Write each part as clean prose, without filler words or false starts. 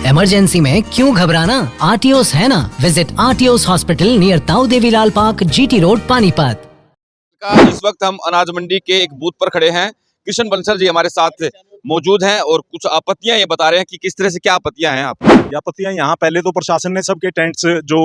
Emergency में क्यों घबराना, आरटीओस है ना। विजिट आरटीओस हॉस्पिटल नियर ताऊ Devilal park, GT road, Panipat. इस वक्त हम अनाज मंडी के एक बूथ पर खड़े हैं। किशन बंसल जी हमारे साथ मौजूद हैं और कुछ आपत्तियां ये बता रहे हैं कि किस तरह से क्या आपत्तियां हैं आपकी। आपत्तियां यहाँ पहले तो प्रशासन ने सबके टेंट्स जो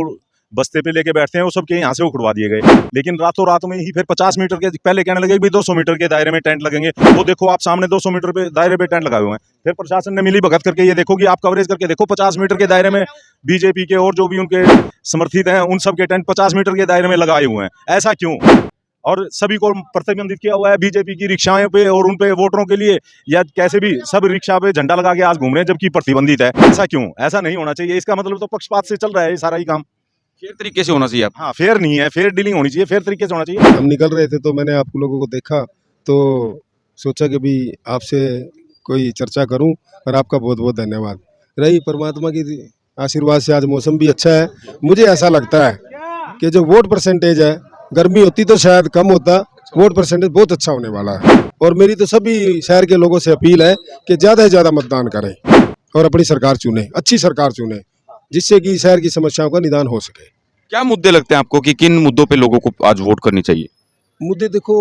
बस्ते पे लेके बैठते हैं वो सबके यहाँ से उखड़वा दिए गए, लेकिन रातों रात में ही फिर 50 मीटर के पहले कहने लगे भी 200 मीटर के दायरे में टेंट लगेंगे। वो देखो आप सामने 200 मीटर पे दायरे पे टेंट लगाए हुए हैं। फिर प्रशासन ने मिली भगत करके ये देखो कि आप कवरेज करके देखो 50 मीटर के दायरे में बीजेपी के और जो भी उनके समर्थित हैं उन सब के टेंट 50 मीटर के दायरे में लगाए हुए हैं। ऐसा क्यों? और सभी को प्रतिबंधित किया हुआ है बीजेपी की रिक्शाओं पे और उन पे वोटरों के लिए या कैसे भी सब रिक्शा पे झंडा लगा के आज घूम रहे हैं जबकि प्रतिबंधित है। ऐसा क्यों? ऐसा नहीं होना चाहिए। इसका मतलब तो पक्षपात से चल रहा है ये सारा ही काम। फेयर तरीके से होना चाहिए। हाँ, फेयर नहीं है, फेयर डीलिंग होनी चाहिए, फेयर तरीके से होना चाहिए। हम निकल रहे थे तो मैंने आप लोगों को देखा तो सोचा कि भी आपसे कोई चर्चा करूं और आपका बहुत बहुत धन्यवाद। रही परमात्मा की आशीर्वाद से आज मौसम भी अच्छा है। मुझे ऐसा लगता है कि जो वोट परसेंटेज है, गर्मी होती तो शायद कम होता, वोट परसेंटेज बहुत अच्छा होने वाला है। और मेरी तो सभी शहर के लोगों से अपील है कि ज़्यादा से ज़्यादा मतदान करें और अपनी सरकार चुने, अच्छी सरकार चुने, जिससे कि शहर की समस्याओं का निदान हो सके। क्या मुद्दे लगते हैं आपको कि किन मुद्दों पे लोगों को आज वोट करनी चाहिए? मुद्दे देखो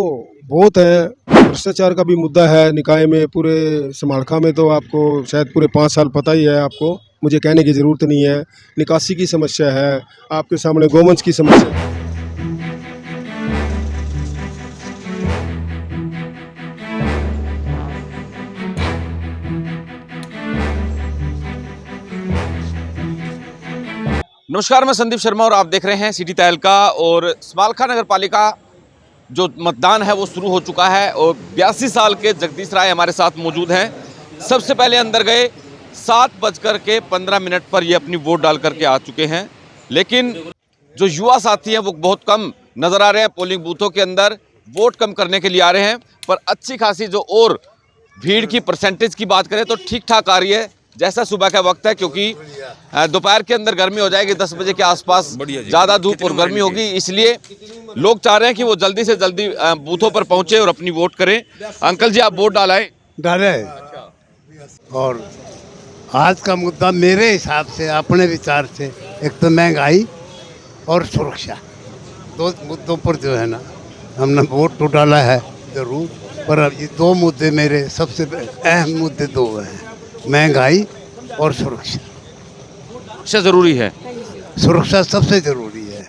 बहुत हैं। भ्रष्टाचार का भी मुद्दा है निकाय में, पूरे समालखा में तो आपको शायद पूरे 5 साल पता ही है आपको, मुझे कहने की ज़रूरत नहीं है। निकासी की समस्या है, आपके सामने गोवंश की समस्या है। नमस्कार, मैं संदीप शर्मा और आप देख रहे हैं सिटी तहलका। और समालखा नगर पालिका जो मतदान है वो शुरू हो चुका है और 82 साल के जगदीश राय हमारे साथ मौजूद हैं। सबसे पहले अंदर गए 7:15 पर ये अपनी वोट डाल करके आ चुके हैं, लेकिन जो युवा साथी हैं वो बहुत कम नज़र आ रहे हैं। पोलिंग बूथों के अंदर वोट कम करने के लिए आ रहे हैं, पर अच्छी खासी जो और भीड़ की परसेंटेज की बात करें तो ठीक ठाक आ रही है। जैसा सुबह का वक्त है, क्योंकि दोपहर के अंदर गर्मी हो जाएगी, 10 बजे के आसपास ज़्यादा धूप और गर्मी होगी, इसलिए लोग चाह रहे हैं कि वो जल्दी से जल्दी बूथों पर पहुंचे और अपनी वोट करें। अंकल जी, आप वोट डाले। और आज का मुद्दा मेरे हिसाब से, अपने विचार से, एक तो महंगाई और सुरक्षा, दो मुद्दों पर जो है ना हमने वोट तो डाला है जरूर, पर अब ये दो मुद्दे मेरे सबसे अहम मुद्दे दो हैं, महंगाई और सुरक्षा। सुरक्षा जरूरी है। सुरक्षा सबसे जरूरी है,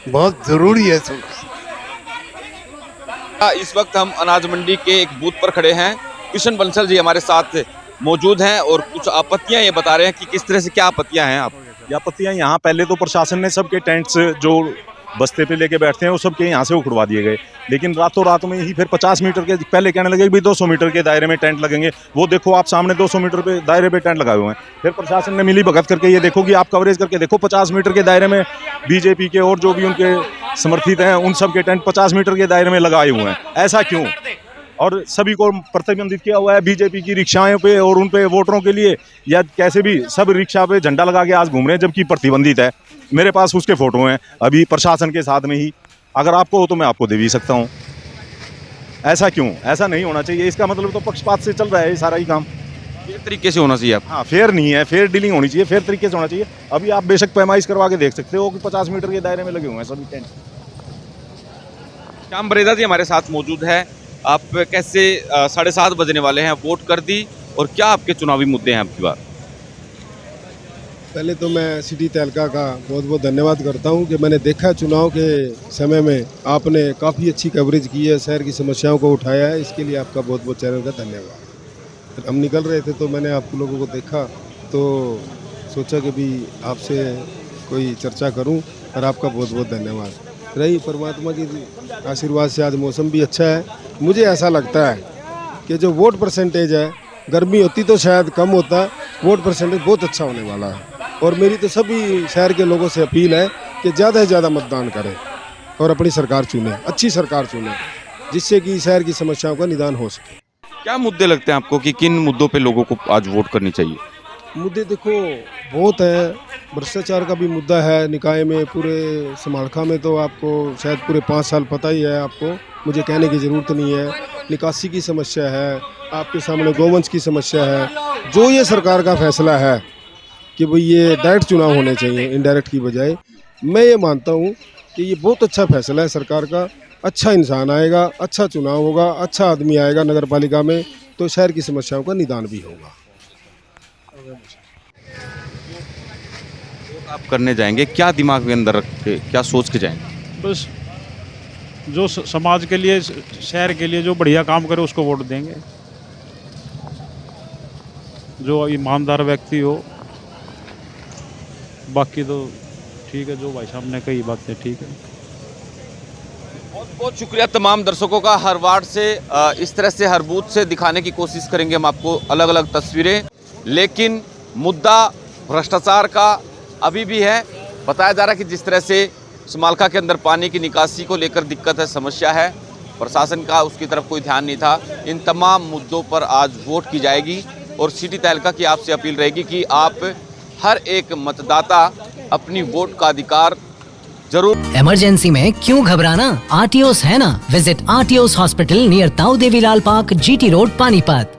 बहुत जरूरी है सुरक्षा। इस वक्त हम अनाज मंडी के एक बूथ पर खड़े हैं। किशन बंसल जी हमारे साथ मौजूद हैं और कुछ आपत्तियां ये बता रहे हैं कि किस तरह से क्या आपत्तियां हैं आप। ये आपत्तियां यहाँ पहले तो प्रशासन ने सबके टेंट्स जो बस्ते पे लेके बैठते हैं वो सबके यहाँ से उखड़वा दिए गए, लेकिन रातों रात में ही फिर 50 मीटर के पहले कहने लगे भी 200 मीटर के दायरे में टेंट लगेंगे। वो देखो आप सामने 200 मीटर पे दायरे पे टेंट लगाए हुए हैं। फिर प्रशासन ने मिली भगत करके ये देखो कि आप कवरेज करके देखो 50 मीटर के दायरे में बीजेपी के और जो भी उनके समर्थित हैं उन सब के टेंट 50 मीटर के दायरे में लगाए हुए हैं। ऐसा क्यों? और सभी को प्रतिबंधित किया हुआ है बीजेपी की रिक्शाओं पे और उन पे वोटरों के लिए या कैसे भी सब रिक्शा पे झंडा लगा के आज घूम रहे हैं जबकि प्रतिबंधित है। मेरे पास उसके फोटो हैं अभी प्रशासन के साथ में ही, अगर आपको हो तो मैं आपको दे भी सकता हूँ। ऐसा क्यों? ऐसा नहीं होना चाहिए। इसका मतलब तो पक्षपात से चल रहा है ये सारा ही काम। फेयर तरीके से होना चाहिए। हाँ, फेयर नहीं है, फेयर डीलिंग होनी चाहिए, फेयर तरीके से होना चाहिए। अभी आप बेशक पैमाइश करवा के देख सकते हो कि 50 मीटर के दायरे में लगे हुए हैं सभी टेंट। श्याम बरेदा जी हमारे साथ मौजूद है। आप कैसे 7:30 बजने वाले हैं, वोट कर दी, और क्या आपके चुनावी मुद्दे हैं आपकी बात? पहले तो मैं सिटी तहलका का बहुत बहुत धन्यवाद करता हूं कि मैंने देखा चुनाव के समय में आपने काफ़ी अच्छी कवरेज की है, शहर की समस्याओं को उठाया है, इसके लिए आपका बहुत बहुत चैनल का धन्यवाद। हम निकल रहे थे तो मैंने आप लोगों को देखा तो सोचा कि भी आपसे कोई चर्चा करूं और आपका बहुत बहुत धन्यवाद। रही परमात्मा की आशीर्वाद से आज मौसम भी अच्छा है। मुझे ऐसा लगता है कि जो वोट परसेंटेज है, गर्मी होती तो शायद कम होता, वोट परसेंटेज बहुत अच्छा होने वाला है। और मेरी तो सभी शहर के लोगों से अपील है कि ज़्यादा से ज़्यादा मतदान करें और अपनी सरकार चुने, अच्छी सरकार चुने, जिससे कि शहर की समस्याओं का निदान हो सके। क्या मुद्दे लगते हैं आपको कि किन मुद्दों पे लोगों को आज वोट करनी चाहिए? मुद्दे देखो बहुत हैं। भ्रष्टाचार का भी मुद्दा है निकाय में, पूरे समालखा में तो आपको शायद पूरे 5 साल पता ही है आपको, मुझे कहने की ज़रूरत नहीं है। निकासी की समस्या है, आपके सामने गोवंश की समस्या है, जो ये सरकार का फैसला है कि भाई ये डायरेक्ट चुनाव होने चाहिए इनडायरेक्ट की बजाय, मैं ये मानता हूँ कि ये बहुत अच्छा फैसला है सरकार का। अच्छा इंसान आएगा, अच्छा चुनाव होगा, अच्छा आदमी आएगा नगर पालिका में, तो शहर की समस्याओं का निदान भी होगा। आप करने जाएंगे, क्या दिमाग के अंदर रख के, क्या सोच के जाएंगे? बस जो समाज के लिए, शहर के लिए जो बढ़िया काम करे उसको वोट देंगे, जो ईमानदार व्यक्ति हो। बाकी तो ठीक है, जो भाई साहब ने कही बातें ठीक है। बहुत बहुत शुक्रिया तमाम दर्शकों का। हर वार्ड से इस तरह से हर बूथ से दिखाने की कोशिश करेंगे हम आपको अलग अलग तस्वीरें, लेकिन मुद्दा भ्रष्टाचार का अभी भी है। बताया जा रहा है कि जिस तरह से समालखा के अंदर पानी की निकासी को लेकर दिक्कत है, समस्या है, प्रशासन का उसकी तरफ कोई ध्यान नहीं था। इन तमाम मुद्दों पर आज वोट की जाएगी और सिटी तहलका की आपसे अपील रहेगी कि आप हर एक मतदाता अपनी वोट का अधिकार जरूर। इमरजेंसी में क्यों घबराना, आरटीओस है ना। विजिट आरटीओस हॉस्पिटल नियर ताऊ Devilal park, GT road, Panipat.